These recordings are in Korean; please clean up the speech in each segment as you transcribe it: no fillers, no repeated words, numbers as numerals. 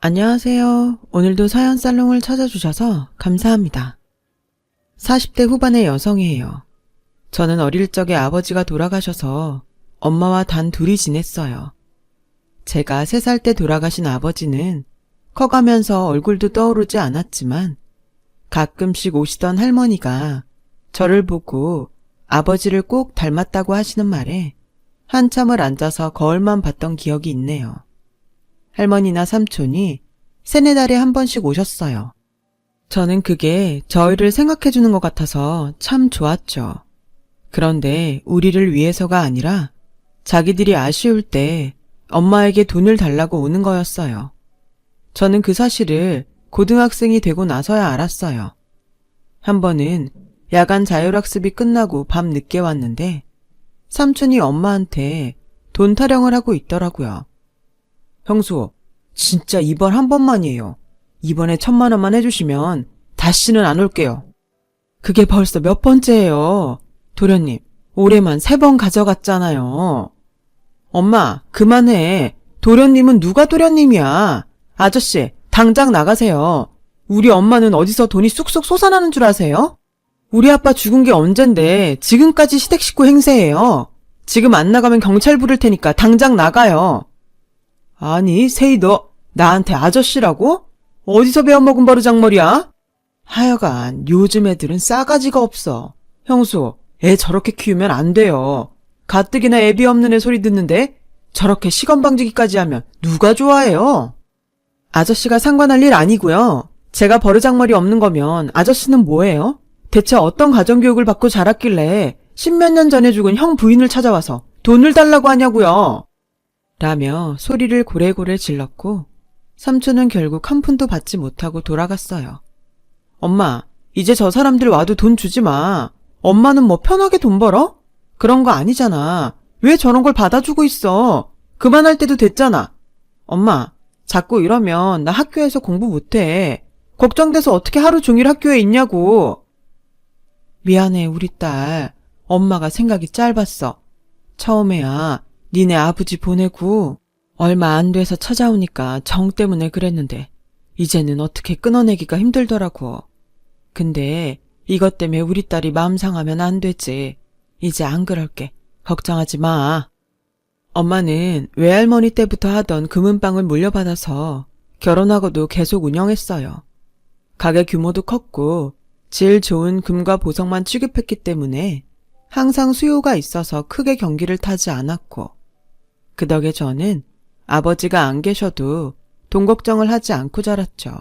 안녕하세요. 오늘도 사연 살롱을 찾아주셔서 감사합니다. 40대 후반의 여성이에요. 저는 어릴 적에 아버지가 돌아가셔서 엄마와 단 둘이 지냈어요. 제가 3살 때 돌아가신 아버지는 커가면서 얼굴도 떠오르지 않았지만 가끔씩 오시던 할머니가 저를 보고 아버지를 꼭 닮았다고 하시는 말에 한참을 앉아서 거울만 봤던 기억이 있네요. 할머니나 삼촌이 3-4달에 한 번씩 오셨어요. 저는 그게 저희를 생각해주는 것 같아서 참 좋았죠. 그런데 우리를 위해서가 아니라 자기들이 아쉬울 때 엄마에게 돈을 달라고 오는 거였어요. 저는 그 사실을 고등학생이 되고 나서야 알았어요. 한 번은 야간 자율학습이 끝나고 밤 늦게 왔는데 삼촌이 엄마한테 돈 타령을 하고 있더라고요. 형수, 진짜 이번 한 번만이에요. 이번에 1,000만 원만 해주시면 다시는 안 올게요. 그게 벌써 몇 번째예요. 도련님, 올해만 3번 가져갔잖아요. 엄마, 그만해. 도련님은 누가 도련님이야. 아저씨, 당장 나가세요. 우리 엄마는 어디서 돈이 쑥쑥 솟아나는 줄 아세요? 우리 아빠 죽은 게 언젠데 지금까지 시댁 식구 행세해요. 지금 안 나가면 경찰 부를 테니까 당장 나가요. 아니, 세희 너 나한테 아저씨라고? 어디서 배워먹은 버르장머리야? 하여간 요즘 애들은 싸가지가 없어. 형수, 애 저렇게 키우면 안 돼요. 가뜩이나 애비 없는 애 소리 듣는데 저렇게 시건방지기까지 하면 누가 좋아해요? 아저씨가 상관할 일 아니고요. 제가 버르장머리 없는 거면 아저씨는 뭐예요? 대체 어떤 가정교육을 받고 자랐길래 10몇 년 전에 죽은 형 부인을 찾아와서 돈을 달라고 하냐고요. 라며 소리를 고래고래 질렀고 삼촌은 결국 한 푼도 받지 못하고 돌아갔어요. 엄마, 이제 저 사람들 와도 돈 주지 마. 엄마는 뭐 편하게 돈 벌어? 그런 거 아니잖아. 왜 저런 걸 받아주고 있어? 그만할 때도 됐잖아. 엄마, 자꾸 이러면 나 학교에서 공부 못해. 걱정돼서 어떻게 하루 종일 학교에 있냐고. 미안해, 우리 딸. 엄마가 생각이 짧았어. 처음에야 니네 아버지 보내고 얼마 안 돼서 찾아오니까 정 때문에 그랬는데 이제는 어떻게 끊어내기가 힘들더라고. 근데 이것 때문에 우리 딸이 마음 상하면 안 되지. 이제 안 그럴게. 걱정하지 마. 엄마는 외할머니 때부터 하던 금은방을 물려받아서 결혼하고도 계속 운영했어요. 가게 규모도 컸고 질 좋은 금과 보석만 취급했기 때문에 항상 수요가 있어서 크게 경기를 타지 않았고 그 덕에 저는 아버지가 안 계셔도 돈 걱정을 하지 않고 자랐죠.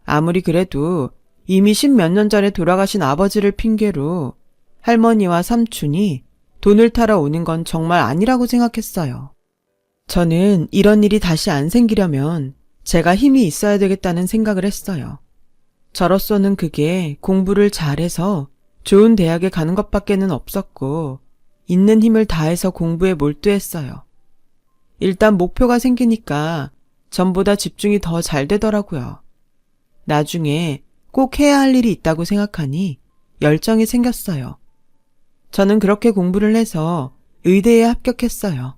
아무리 그래도 이미 10몇 년 전에 돌아가신 아버지를 핑계로 할머니와 삼촌이 돈을 타러 오는 건 정말 아니라고 생각했어요. 저는 이런 일이 다시 안 생기려면 제가 힘이 있어야 되겠다는 생각을 했어요. 저로서는 그게 공부를 잘해서 좋은 대학에 가는 것밖에는 없었고 있는 힘을 다해서 공부에 몰두했어요. 일단 목표가 생기니까 전보다 집중이 더 잘 되더라고요. 나중에 꼭 해야 할 일이 있다고 생각하니 열정이 생겼어요. 저는 그렇게 공부를 해서 의대에 합격했어요.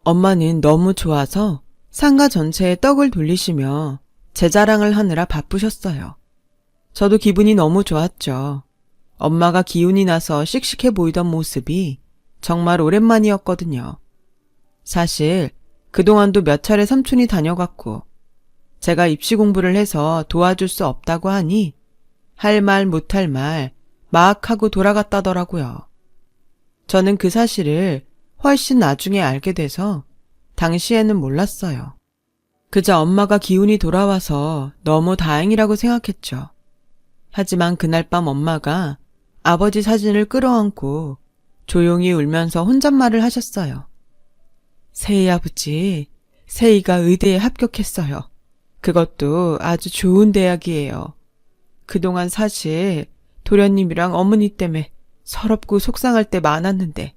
엄마는 너무 좋아서 상가 전체에 떡을 돌리시며 제 자랑을 하느라 바쁘셨어요. 저도 기분이 너무 좋았죠. 엄마가 기운이 나서 씩씩해 보이던 모습이 정말 오랜만이었거든요. 사실 그동안도 몇 차례 삼촌이 다녀갔고 제가 입시 공부를 해서 도와줄 수 없다고 하니 할 말 못할 말 막 하고 돌아갔다더라고요. 저는 그 사실을 훨씬 나중에 알게 돼서 당시에는 몰랐어요. 그저 엄마가 기운이 돌아와서 너무 다행이라고 생각했죠. 하지만 그날 밤 엄마가 아버지 사진을 끌어안고 조용히 울면서 혼잣말을 하셨어요. 세희 아버지, 세희가 의대에 합격했어요. 그것도 아주 좋은 대학이에요. 그동안 사실 도련님이랑 어머니 때문에 서럽고 속상할 때 많았는데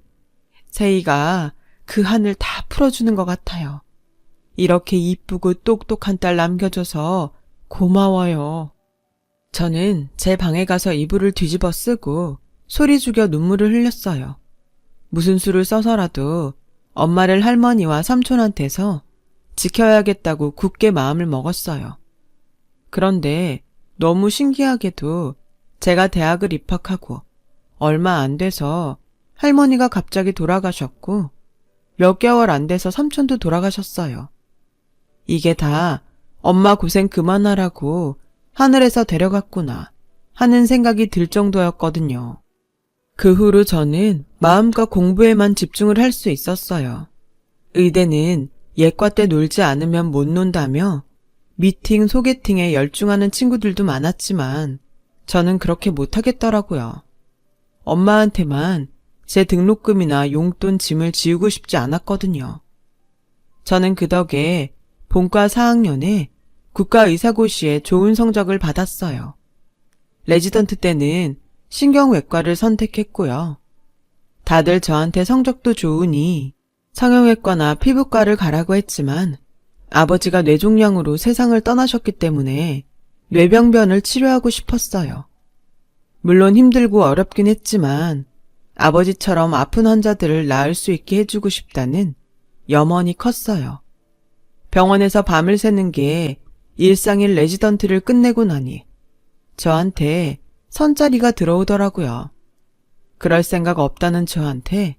세희가 그 한을 다 풀어주는 것 같아요. 이렇게 이쁘고 똑똑한 딸 남겨줘서 고마워요. 저는 제 방에 가서 이불을 뒤집어 쓰고 소리 죽여 눈물을 흘렸어요. 무슨 수를 써서라도 엄마를 할머니와 삼촌한테서 지켜야겠다고 굳게 마음을 먹었어요. 그런데 너무 신기하게도 제가 대학을 입학하고 얼마 안 돼서 할머니가 갑자기 돌아가셨고 몇 개월 안 돼서 삼촌도 돌아가셨어요. 이게 다 엄마 고생 그만하라고 하늘에서 데려갔구나 하는 생각이 들 정도였거든요. 그 후로 저는 마음껏 공부에만 집중을 할 수 있었어요. 의대는 예과 때 놀지 않으면 못 논다며 미팅, 소개팅에 열중하는 친구들도 많았지만 저는 그렇게 못하겠더라고요. 엄마한테만 제 등록금이나 용돈 짐을 지우고 싶지 않았거든요. 저는 그 덕에 본과 4학년에 국가의사고시에 좋은 성적을 받았어요. 레지던트 때는 신경외과를 선택했고요. 다들 저한테 성적도 좋으니 성형외과나 피부과를 가라고 했지만 아버지가 뇌종양으로 세상을 떠나셨기 때문에 뇌병변을 치료하고 싶었어요. 물론 힘들고 어렵긴 했지만 아버지처럼 아픈 환자들을 나을 수 있게 해주고 싶다는 염원이 컸어요. 병원에서 밤을 새는 게 일상일 레지던트를 끝내고 나니 저한테 선자리가 들어오더라고요. 그럴 생각 없다는 저한테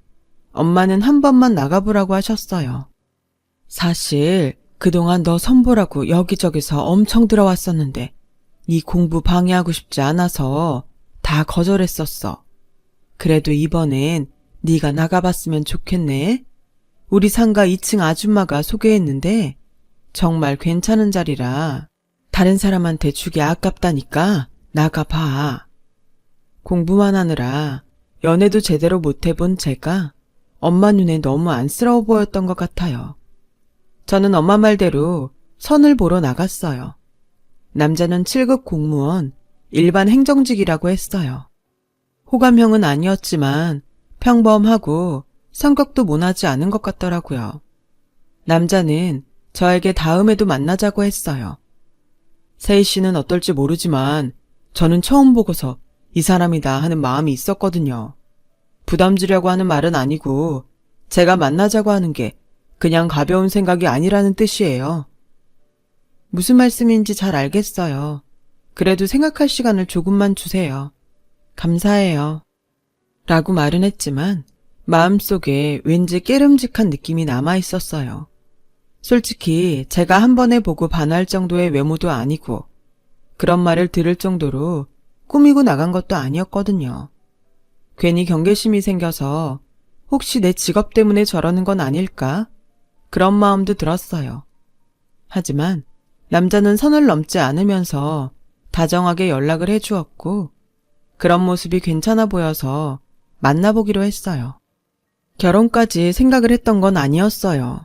엄마는 한 번만 나가보라고 하셨어요. 사실 그동안 너 선보라고 여기저기서 엄청 들어왔었는데 네 공부 방해하고 싶지 않아서 다 거절했었어. 그래도 이번엔 네가 나가봤으면 좋겠네. 우리 상가 2층 아줌마가 소개했는데 정말 괜찮은 자리라 다른 사람한테 주기 아깝다니까 나가봐. 공부만 하느라 연애도 제대로 못 해본 제가 엄마 눈에 너무 안쓰러워 보였던 것 같아요. 저는 엄마 말대로 선을 보러 나갔어요. 남자는 7급 공무원, 일반 행정직이라고 했어요. 호감형은 아니었지만 평범하고 성격도 모나지 않은 것 같더라고요. 남자는 저에게 다음에도 만나자고 했어요. 세희 씨는 어떨지 모르지만 저는 처음 보고서 이 사람이다 하는 마음이 있었거든요. 부담 주려고 하는 말은 아니고 제가 만나자고 하는 게 그냥 가벼운 생각이 아니라는 뜻이에요. 무슨 말씀인지 잘 알겠어요. 그래도 생각할 시간을 조금만 주세요. 감사해요. 라고 말은 했지만 마음속에 왠지 깨름직한 느낌이 남아 있었어요. 솔직히 제가 한 번에 보고 반할 정도의 외모도 아니고 그런 말을 들을 정도로 꾸미고 나간 것도 아니었거든요. 괜히 경계심이 생겨서 혹시 내 직업 때문에 저러는 건 아닐까? 그런 마음도 들었어요. 하지만 남자는 선을 넘지 않으면서 다정하게 연락을 해주었고 그런 모습이 괜찮아 보여서 만나보기로 했어요. 결혼까지 생각을 했던 건 아니었어요.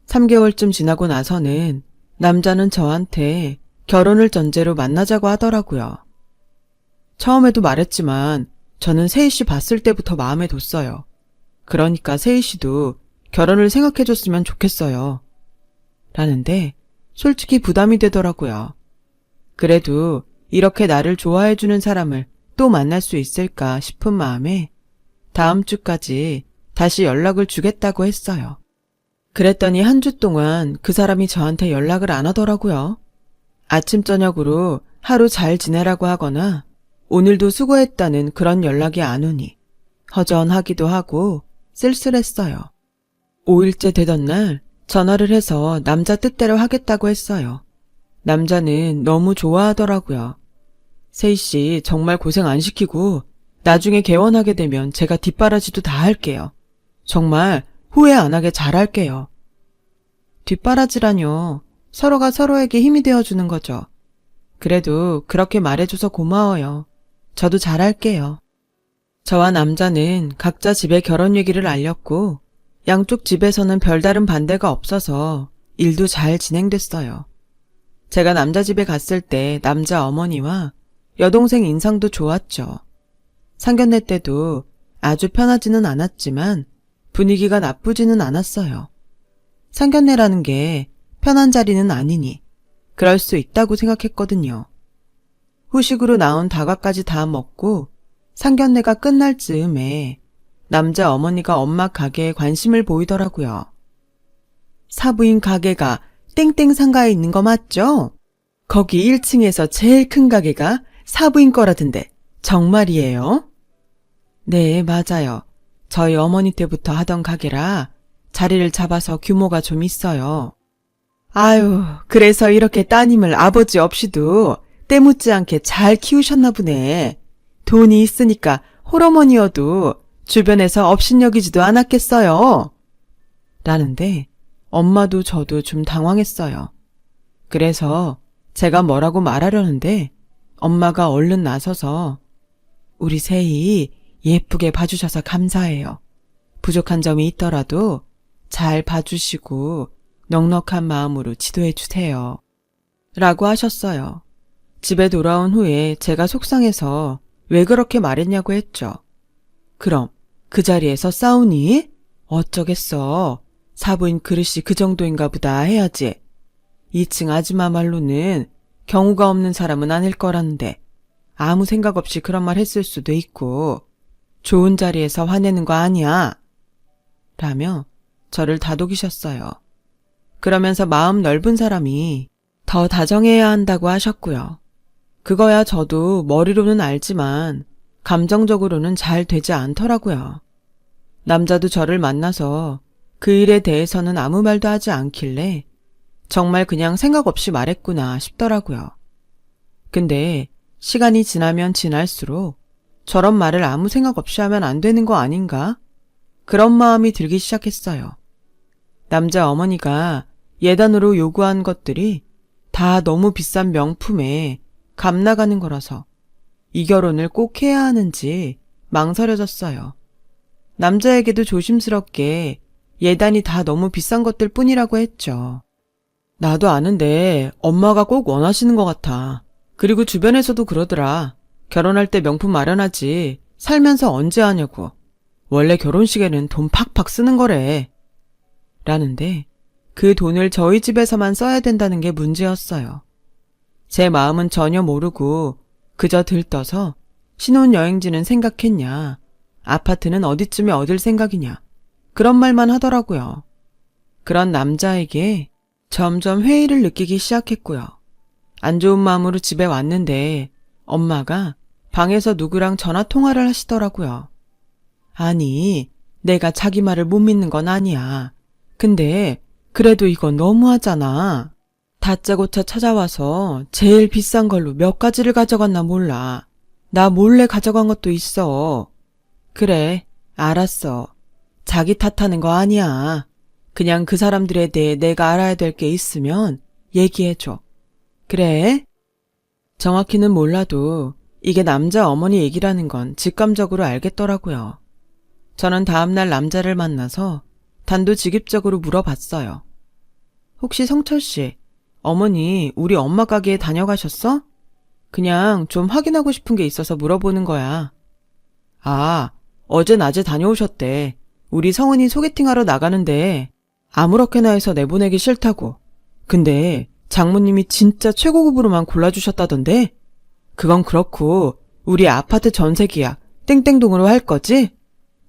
3개월쯤 지나고 나서는 남자는 저한테 결혼을 전제로 만나자고 하더라고요. 처음에도 말했지만 저는 세희 씨 봤을 때부터 마음에 뒀어요. 그러니까 세희 씨도 결혼을 생각해줬으면 좋겠어요. 라는데 솔직히 부담이 되더라고요. 그래도 이렇게 나를 좋아해주는 사람을 또 만날 수 있을까 싶은 마음에 다음 주까지 다시 연락을 주겠다고 했어요. 그랬더니 한 주 동안 그 사람이 저한테 연락을 안 하더라고요. 아침 저녁으로 하루 잘 지내라고 하거나 오늘도 수고했다는 그런 연락이 안 오니 허전하기도 하고 쓸쓸했어요. 5일째 되던 날 전화를 해서 남자 뜻대로 하겠다고 했어요. 남자는 너무 좋아하더라고요. 세희 씨 정말 고생 안 시키고 나중에 개원하게 되면 제가 뒷바라지도 다 할게요. 정말 후회 안 하게 잘할게요. 뒷바라지라뇨. 서로가 서로에게 힘이 되어주는 거죠. 그래도 그렇게 말해줘서 고마워요. 저도 잘할게요. 저와 남자는 각자 집에 결혼 얘기를 알렸고 양쪽 집에서는 별다른 반대가 없어서 일도 잘 진행됐어요. 제가 남자 집에 갔을 때 남자 어머니와 여동생 인상도 좋았죠. 상견례 때도 아주 편하지는 않았지만 분위기가 나쁘지는 않았어요. 상견례라는 게 편한 자리는 아니니 그럴 수 있다고 생각했거든요. 후식으로 나온 다과까지 다 먹고 상견례가 끝날 즈음에 남자 어머니가 엄마 가게에 관심을 보이더라고요. 사부인 가게가 땡땡 상가에 있는 거 맞죠? 거기 1층에서 제일 큰 가게가 사부인 거라던데 정말이에요? 네, 맞아요. 저희 어머니 때부터 하던 가게라 자리를 잡아서 규모가 좀 있어요. 아유, 그래서 이렇게 따님을 아버지 없이도 때묻지 않게 잘 키우셨나 보네. 돈이 있으니까 홀어머니여도 주변에서 업신여기지도 않았겠어요. 라는데 엄마도 저도 좀 당황했어요. 그래서 제가 뭐라고 말하려는데 엄마가 얼른 나서서 우리 세희 예쁘게 봐주셔서 감사해요. 부족한 점이 있더라도 잘 봐주시고 넉넉한 마음으로 지도해 주세요. 라고 하셨어요. 집에 돌아온 후에 제가 속상해서 왜 그렇게 말했냐고 했죠. 그럼 그 자리에서 싸우니? 어쩌겠어. 사부인 그릇이 그 정도인가 보다 해야지. 2층 아줌마 말로는 경우가 없는 사람은 아닐 거라는데 아무 생각 없이 그런 말 했을 수도 있고 좋은 자리에서 화내는 거 아니야. 라며 저를 다독이셨어요. 그러면서 마음 넓은 사람이 더 다정해야 한다고 하셨고요. 그거야 저도 머리로는 알지만 감정적으로는 잘 되지 않더라고요. 남자도 저를 만나서 그 일에 대해서는 아무 말도 하지 않길래 정말 그냥 생각 없이 말했구나 싶더라고요. 근데 시간이 지나면 지날수록 저런 말을 아무 생각 없이 하면 안 되는 거 아닌가? 그런 마음이 들기 시작했어요. 남자 어머니가 예단으로 요구한 것들이 다 너무 비싼 명품에 값 나가는 거라서 이 결혼을 꼭 해야 하는지 망설여졌어요. 남자에게도 조심스럽게 예단이 다 너무 비싼 것들 뿐이라고 했죠. 나도 아는데 엄마가 꼭 원하시는 것 같아. 그리고 주변에서도 그러더라. 결혼할 때 명품 마련하지 살면서 언제 하냐고. 원래 결혼식에는 돈 팍팍 쓰는 거래. 라는데 그 돈을 저희 집에서만 써야 된다는 게 문제였어요. 제 마음은 전혀 모르고 그저 들떠서 신혼여행지는 생각했냐, 아파트는 어디쯤에 얻을 생각이냐, 그런 말만 하더라고요. 그런 남자에게 점점 회의를 느끼기 시작했고요. 안 좋은 마음으로 집에 왔는데 엄마가 방에서 누구랑 전화 통화를 하시더라고요. 아니, 내가 자기 말을 못 믿는 건 아니야. 근데 그래도 이건 너무하잖아. 다짜고짜 찾아와서 제일 비싼 걸로 몇 가지를 가져갔나 몰라. 나 몰래 가져간 것도 있어. 그래, 알았어. 자기 탓하는 거 아니야. 그냥 그 사람들에 대해 내가 알아야 될 게 있으면 얘기해줘. 그래? 정확히는 몰라도 이게 남자 어머니 얘기라는 건 직감적으로 알겠더라고요. 저는 다음날 남자를 만나서 단도직입적으로 물어봤어요. 혹시 성철 씨, 어머니 우리 엄마 가게에 다녀가셨어? 그냥 좀 확인하고 싶은 게 있어서 물어보는 거야. 아, 어제 낮에 다녀오셨대. 우리 성은이 소개팅하러 나가는데 아무렇게나 해서 내보내기 싫다고. 근데 장모님이 진짜 최고급으로만 골라주셨다던데? 그건 그렇고 우리 아파트 전세 계약 땡땡동으로 할 거지?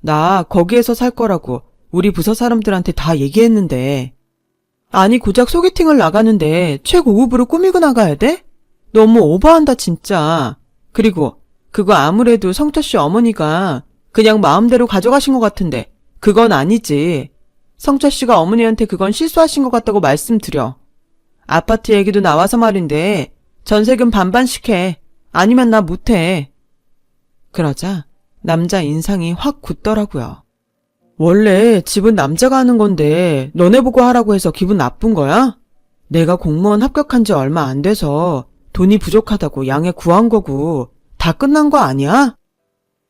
나 거기에서 살 거라고 우리 부서 사람들한테 다 얘기했는데. 아니 고작 소개팅을 나가는데 최고급으로 꾸미고 나가야 돼? 너무 오버한다 진짜. 그리고 그거 아무래도 성철씨 어머니가 그냥 마음대로 가져가신 것 같은데 그건 아니지. 성철씨가 어머니한테 그건 실수하신 것 같다고 말씀드려. 아파트 얘기도 나와서 말인데 전세금 반반씩 해. 아니면 나 못해. 그러자 남자 인상이 확 굳더라고요. 원래 집은 남자가 하는 건데 너네 보고 하라고 해서 기분 나쁜 거야? 내가 공무원 합격한 지 얼마 안 돼서 돈이 부족하다고 양해 구한 거고 다 끝난 거 아니야?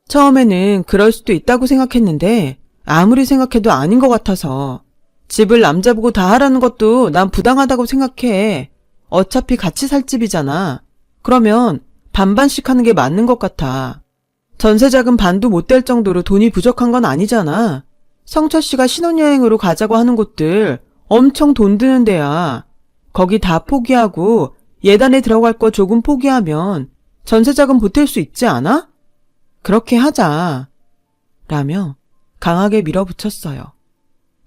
처음에는 그럴 수도 있다고 생각했는데 아무리 생각해도 아닌 것 같아서 집을 남자 보고 다 하라는 것도 난 부당하다고 생각해. 어차피 같이 살 집이잖아. 그러면 반반씩 하는 게 맞는 것 같아. 전세자금 반도 못 될 정도로 돈이 부족한 건 아니잖아. 성철 씨가 신혼여행으로 가자고 하는 곳들 엄청 돈 드는 데야. 거기 다 포기하고 예단에 들어갈 거 조금 포기하면 전세자금 보탤 수 있지 않아? 그렇게 하자. 라며 강하게 밀어붙였어요.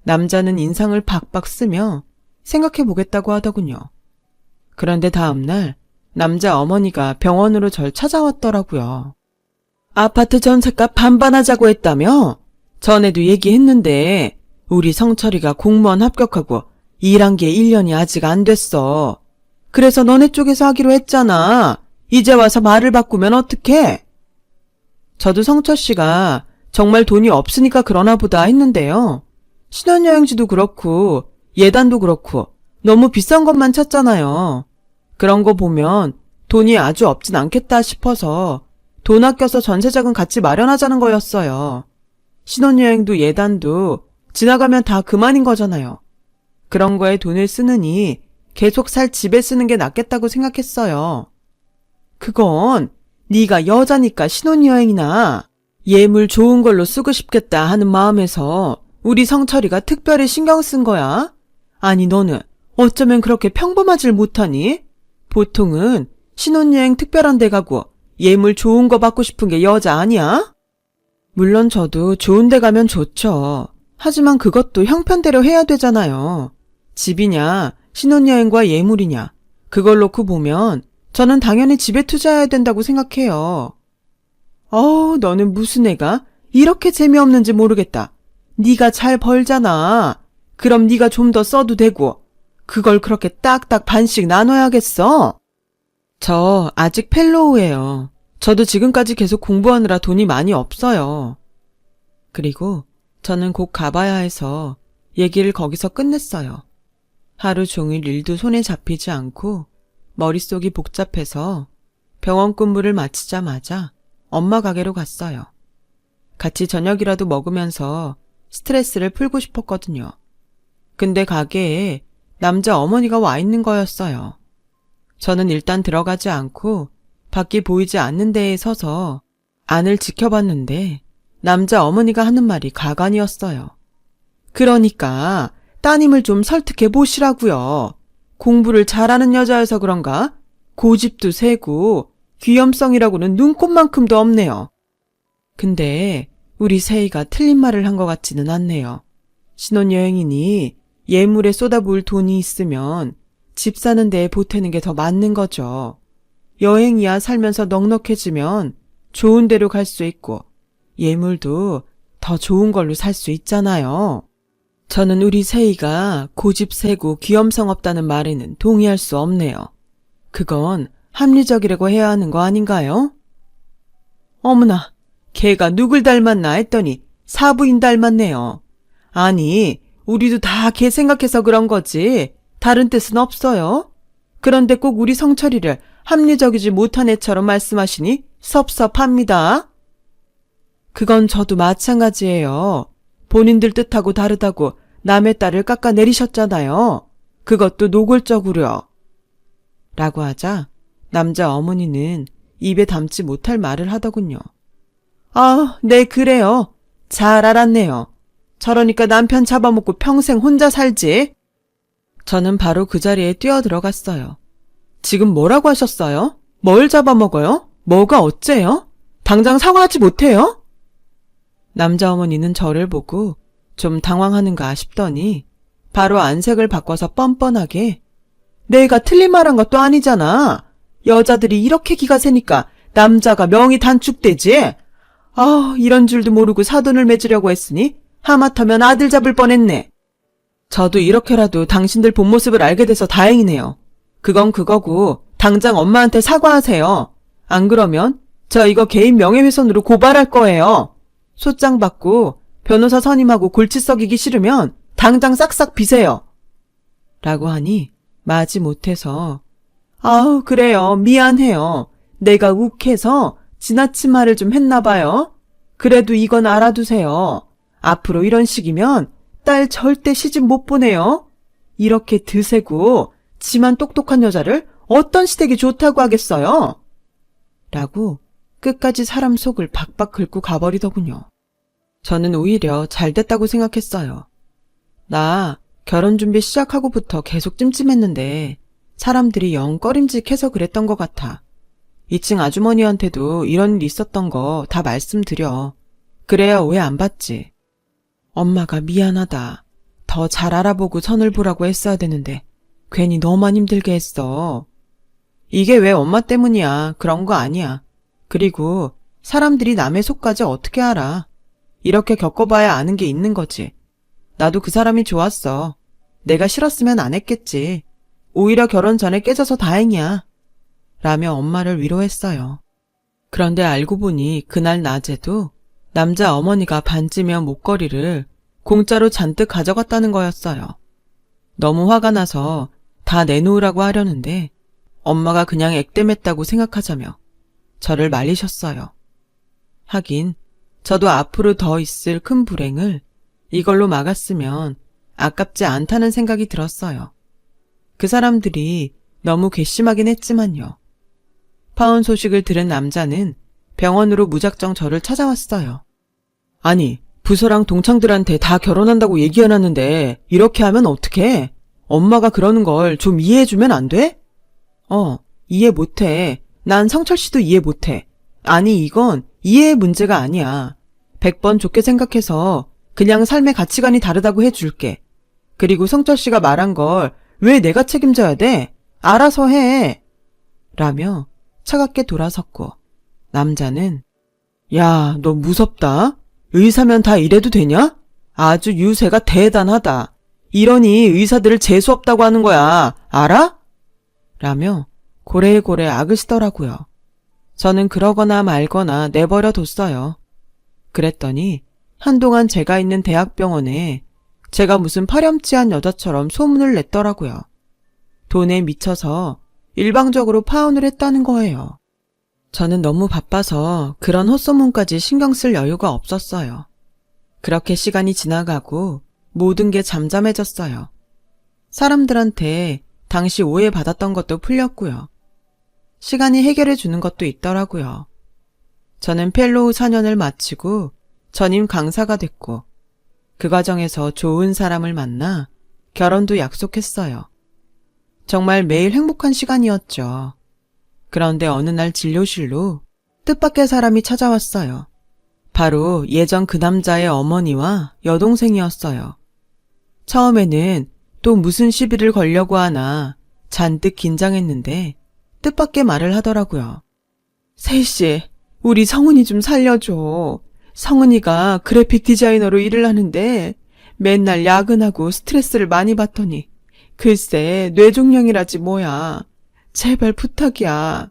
남자는 인상을 박박 쓰며 생각해보겠다고 하더군요. 그런데 다음날 남자 어머니가 병원으로 절 찾아왔더라고요. 아파트 전셋값 반반하자고 했다며? 전에도 얘기했는데 우리 성철이가 공무원 합격하고 일한 게 1년이 아직 안 됐어. 그래서 너네 쪽에서 하기로 했잖아. 이제 와서 말을 바꾸면 어떡해? 저도 성철 씨가 정말 돈이 없으니까 그러나 보다 했는데요. 신혼여행지도 그렇고 예단도 그렇고 너무 비싼 것만 찾잖아요. 그런 거 보면 돈이 아주 없진 않겠다 싶어서 돈 아껴서 전세자금 같이 마련하자는 거였어요. 신혼여행도 예단도 지나가면 다 그만인 거잖아요. 그런 거에 돈을 쓰느니 계속 살 집에 쓰는 게 낫겠다고 생각했어요. 그건 네가 여자니까 신혼여행이나 예물 좋은 걸로 쓰고 싶겠다 하는 마음에서 우리 성철이가 특별히 신경 쓴 거야. 아니 너는 어쩌면 그렇게 평범하질 못하니? 보통은 신혼여행 특별한 데 가고 예물 좋은 거 받고 싶은 게 여자 아니야? 물론 저도 좋은 데 가면 좋죠. 하지만 그것도 형편대로 해야 되잖아요. 집이냐 신혼여행과 예물이냐 그걸 놓고 보면 저는 당연히 집에 투자해야 된다고 생각해요. 너는 무슨 애가 이렇게 재미없는지 모르겠다. 네가 잘 벌잖아. 그럼 네가 좀 더 써도 되고 그걸 그렇게 딱딱 반씩 나눠야겠어? 저 아직 펠로우예요. 저도 지금까지 계속 공부하느라 돈이 많이 없어요. 그리고 저는 곧 가봐야 해서 얘기를 거기서 끝냈어요. 하루 종일 일도 손에 잡히지 않고 머릿속이 복잡해서 병원 근무를 마치자마자 엄마 가게로 갔어요. 같이 저녁이라도 먹으면서 스트레스를 풀고 싶었거든요. 근데 가게에 남자 어머니가 와 있는 거였어요. 저는 일단 들어가지 않고 밖이 보이지 않는 데에 서서 안을 지켜봤는데 남자 어머니가 하는 말이 가관이었어요. 그러니까 따님을 좀 설득해 보시라고요. 공부를 잘하는 여자여서 그런가? 고집도 세고 귀염성이라고는 눈꼽만큼도 없네요. 근데 우리 세희가 틀린 말을 한 것 같지는 않네요. 신혼여행이니 예물에 쏟아부을 돈이 있으면 집 사는 데에 보태는 게 더 맞는 거죠. 여행이야 살면서 넉넉해지면 좋은 데로 갈 수 있고 예물도 더 좋은 걸로 살 수 있잖아요. 저는 우리 세희가 고집 세고 귀염성 없다는 말에는 동의할 수 없네요. 그건 합리적이라고 해야 하는 거 아닌가요? 어머나, 걔가 누굴 닮았나 했더니 사부인 닮았네요. 아니, 우리도 다 걔 생각해서 그런 거지 다른 뜻은 없어요. 그런데 꼭 우리 성철이를 합리적이지 못한 애처럼 말씀하시니 섭섭합니다. 그건 저도 마찬가지예요. 본인들 뜻하고 다르다고 남의 딸을 깎아내리셨잖아요. 그것도 노골적으로요. 라고 하자 남자 어머니는 입에 담지 못할 말을 하더군요. 네 그래요. 잘 알았네요. 저러니까 남편 잡아먹고 평생 혼자 살지. 저는 바로 그 자리에 뛰어들어갔어요. 지금 뭐라고 하셨어요? 뭘 잡아먹어요? 뭐가 어째요? 당장 사과하지 못해요? 남자 어머니는 저를 보고 좀 당황하는가 싶더니 바로 안색을 바꿔서 뻔뻔하게 내가 틀린 말한 것도 아니잖아. 여자들이 이렇게 기가 세니까 남자가 명이 단축되지. 이런 줄도 모르고 사돈을 맺으려고 했으니 하마터면 아들 잡을 뻔했네. 저도 이렇게라도 당신들 본 모습을 알게 돼서 다행이네요. 그건 그거고 당장 엄마한테 사과하세요. 안 그러면 저 이거 개인 명예훼손으로 고발할 거예요. 소장 받고 변호사 선임하고 골치 썩이기 싫으면 당장 싹싹 비세요. 라고 하니 마지 못해서 그래요. 미안해요. 내가 욱해서 지나친 말을 좀 했나 봐요. 그래도 이건 알아두세요. 앞으로 이런 식이면 딸 절대 시집 못 보내요. 이렇게 드세고 지만 똑똑한 여자를 어떤 시댁이 좋다고 하겠어요? 라고 끝까지 사람 속을 박박 긁고 가버리더군요. 저는 오히려 잘 됐다고 생각했어요. 나 결혼 준비 시작하고부터 계속 찜찜했는데 사람들이 영 꺼림직해서 그랬던 것 같아. 2층 아주머니한테도 이런 일 있었던 거 다 말씀드려. 그래야 오해 안 받지. 엄마가 미안하다. 더 잘 알아보고 선을 보라고 했어야 되는데 괜히 너만 힘들게 했어. 이게 왜 엄마 때문이야. 그런 거 아니야. 그리고 사람들이 남의 속까지 어떻게 알아. 이렇게 겪어봐야 아는 게 있는 거지. 나도 그 사람이 좋았어. 내가 싫었으면 안 했겠지. 오히려 결혼 전에 깨져서 다행이야. 라며 엄마를 위로했어요. 그런데 알고 보니 그날 낮에도 남자 어머니가 반지며 목걸이를 공짜로 잔뜩 가져갔다는 거였어요. 너무 화가 나서 다 내놓으라고 하려는데 엄마가 그냥 액땜했다고 생각하자며 저를 말리셨어요. 하긴 저도 앞으로 더 있을 큰 불행을 이걸로 막았으면 아깝지 않다는 생각이 들었어요. 그 사람들이 너무 괘씸하긴 했지만요. 파혼 소식을 들은 남자는 병원으로 무작정 저를 찾아왔어요. 아니, 부서랑 동창들한테 다 결혼한다고 얘기해놨는데 이렇게 하면 어떡해? 엄마가 그러는 걸 좀 이해해주면 안 돼? 이해 못해. 난 성철 씨도 이해 못해. 아니, 이건 이해의 문제가 아니야. 100번 좋게 생각해서 그냥 삶의 가치관이 다르다고 해줄게. 그리고 성철 씨가 말한 걸 왜 내가 책임져야 돼? 알아서 해. 라며 차갑게 돌아섰고 남자는 야, 너 무섭다. 의사면 다 이래도 되냐? 아주 유세가 대단하다. 이러니 의사들을 재수없다고 하는 거야. 알아? 라며 고래고래 악으시더라고요. 저는 그러거나 말거나 내버려 뒀어요. 그랬더니 한동안 제가 있는 대학병원에 제가 무슨 파렴치한 여자처럼 소문을 냈더라고요. 돈에 미쳐서 일방적으로 파혼을 했다는 거예요. 저는 너무 바빠서 그런 헛소문까지 신경 쓸 여유가 없었어요. 그렇게 시간이 지나가고 모든 게 잠잠해졌어요. 사람들한테 당시 오해받았던 것도 풀렸고요. 시간이 해결해 주는 것도 있더라고요. 저는 펠로우 4년을 마치고 전임 강사가 됐고 그 과정에서 좋은 사람을 만나 결혼도 약속했어요. 정말 매일 행복한 시간이었죠. 그런데 어느 날 진료실로 뜻밖의 사람이 찾아왔어요. 바로 예전 그 남자의 어머니와 여동생이었어요. 처음에는 또 무슨 시비를 걸려고 하나 잔뜩 긴장했는데 뜻밖의 말을 하더라고요. 세희씨, 우리 성은이 좀 살려줘. 성은이가 그래픽 디자이너로 일을 하는데 맨날 야근하고 스트레스를 많이 받더니 글쎄 뇌종양이라지 뭐야. 제발 부탁이야.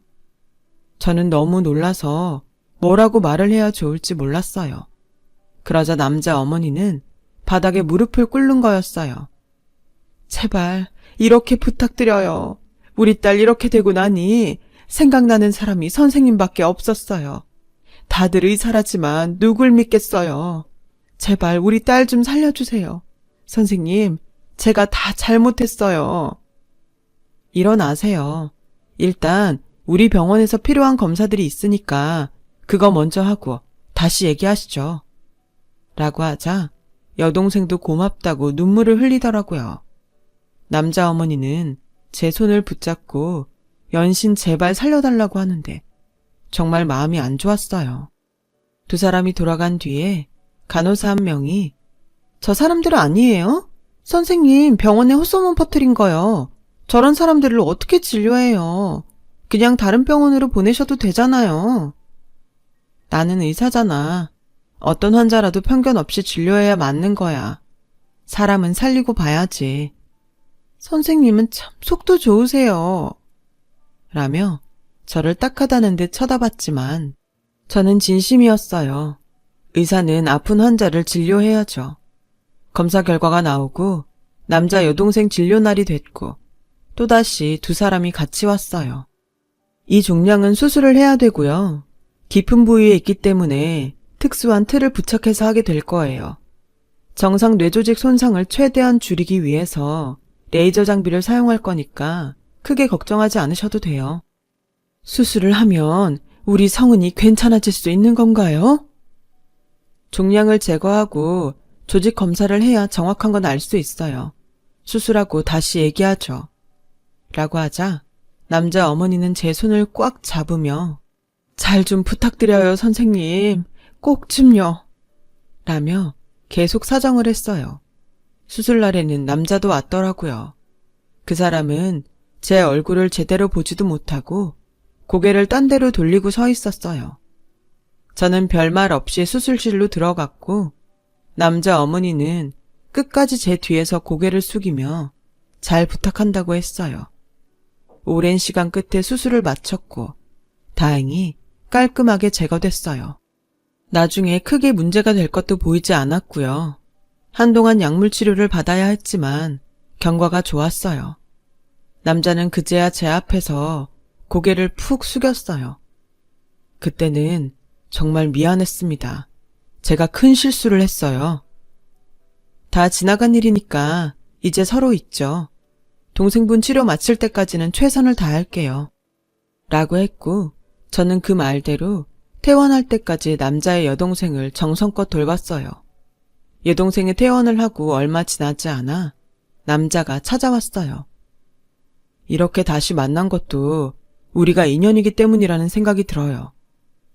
저는 너무 놀라서 뭐라고 말을 해야 좋을지 몰랐어요. 그러자 남자 어머니는 바닥에 무릎을 꿇는 거였어요. 제발 이렇게 부탁드려요. 우리 딸 이렇게 되고 나니 생각나는 사람이 선생님밖에 없었어요. 다들 의사라지만 누굴 믿겠어요. 제발 우리 딸 좀 살려주세요. 선생님, 제가 다 잘못했어요. 일어나세요. 일단 우리 병원에서 필요한 검사들이 있으니까 그거 먼저 하고 다시 얘기하시죠. 라고 하자 여동생도 고맙다고 눈물을 흘리더라고요. 남자 어머니는 제 손을 붙잡고 연신 제발 살려달라고 하는데 정말 마음이 안 좋았어요. 두 사람이 돌아간 뒤에 간호사 한 명이 저 사람들은 아니에요? 선생님 병원에 헛소문 퍼뜨린 거요. 저런 사람들을 어떻게 진료해요? 그냥 다른 병원으로 보내셔도 되잖아요. 나는 의사잖아. 어떤 환자라도 편견 없이 진료해야 맞는 거야. 사람은 살리고 봐야지. 선생님은 참 속도 좋으세요. 라며 저를 딱하다는 듯 쳐다봤지만 저는 진심이었어요. 의사는 아픈 환자를 진료해야죠. 검사 결과가 나오고 남자 여동생 진료 날이 됐고 또다시 두 사람이 같이 왔어요. 이 종양은 수술을 해야 되고요. 깊은 부위에 있기 때문에 특수한 틀을 부착해서 하게 될 거예요. 정상 뇌조직 손상을 최대한 줄이기 위해서 레이저 장비를 사용할 거니까 크게 걱정하지 않으셔도 돼요. 수술을 하면 우리 성은이 괜찮아질 수 있는 건가요? 종양을 제거하고 조직 검사를 해야 정확한 건 알 수 있어요. 수술하고 다시 얘기하죠. 라고 하자 남자 어머니는 제 손을 꽉 잡으며 잘 좀 부탁드려요, 선생님. 꼭 좀요. 라며 계속 사정을 했어요. 수술 날에는 남자도 왔더라고요. 그 사람은 제 얼굴을 제대로 보지도 못하고 고개를 딴 데로 돌리고 서 있었어요. 저는 별말 없이 수술실로 들어갔고 남자 어머니는 끝까지 제 뒤에서 고개를 숙이며 잘 부탁한다고 했어요. 오랜 시간 끝에 수술을 마쳤고 다행히 깔끔하게 제거됐어요. 나중에 크게 문제가 될 것도 보이지 않았고요. 한동안 약물 치료를 받아야 했지만 경과가 좋았어요. 남자는 그제야 제 앞에서 고개를 푹 숙였어요. 그때는 정말 미안했습니다. 제가 큰 실수를 했어요. 다 지나간 일이니까 이제 서로 있죠. 동생분 치료 마칠 때까지는 최선을 다할게요. 라고 했고 저는 그 말대로 퇴원할 때까지 남자의 여동생을 정성껏 돌봤어요. 여동생이 퇴원을 하고 얼마 지나지 않아 남자가 찾아왔어요. 이렇게 다시 만난 것도 우리가 인연이기 때문이라는 생각이 들어요.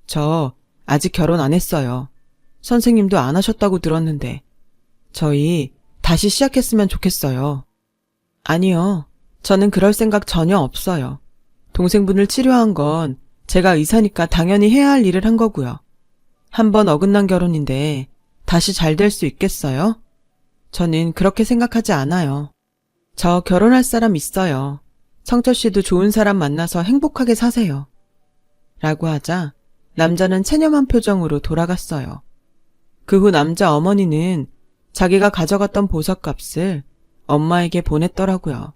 저 아직 결혼 안 했어요. 선생님도 안 하셨다고 들었는데 저희 다시 시작했으면 좋겠어요. 아니요. 저는 그럴 생각 전혀 없어요. 동생분을 치료한 건 제가 의사니까 당연히 해야 할 일을 한 거고요. 한번 어긋난 결혼인데 다시 잘 될 수 있겠어요? 저는 그렇게 생각하지 않아요. 저 결혼할 사람 있어요. 성철 씨도 좋은 사람 만나서 행복하게 사세요. 라고 하자 남자는 체념한 표정으로 돌아갔어요. 그 후 남자 어머니는 자기가 가져갔던 보석값을 엄마에게 보냈더라고요.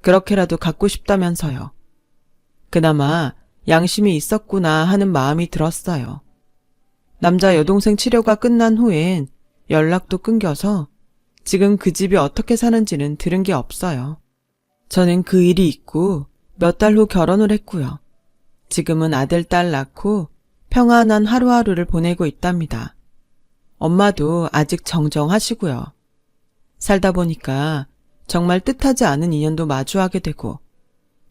그렇게라도 갖고 싶다면서요. 그나마 양심이 있었구나 하는 마음이 들었어요. 남자 여동생 치료가 끝난 후엔 연락도 끊겨서 지금 그 집이 어떻게 사는지는 들은 게 없어요. 저는 그 일이 있고 몇 달 후 결혼을 했고요. 지금은 아들, 딸 낳고 평안한 하루하루를 보내고 있답니다. 엄마도 아직 정정하시고요. 살다 보니까 정말 뜻하지 않은 인연도 마주하게 되고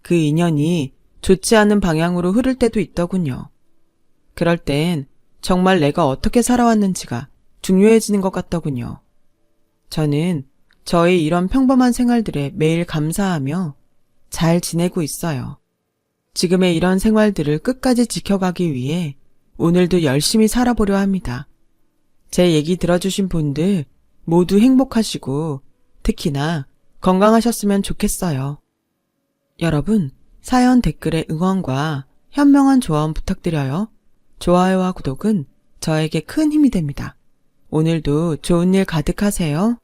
그 인연이 좋지 않은 방향으로 흐를 때도 있더군요. 그럴 땐 정말 내가 어떻게 살아왔는지가 중요해지는 것 같더군요. 저는 저의 이런 평범한 생활들에 매일 감사하며 잘 지내고 있어요. 지금의 이런 생활들을 끝까지 지켜가기 위해 오늘도 열심히 살아보려 합니다. 제 얘기 들어주신 분들 모두 행복하시고 특히나 건강하셨으면 좋겠어요. 여러분, 사연 댓글에 응원과 현명한 조언 부탁드려요. 좋아요와 구독은 저에게 큰 힘이 됩니다. 오늘도 좋은 일 가득하세요.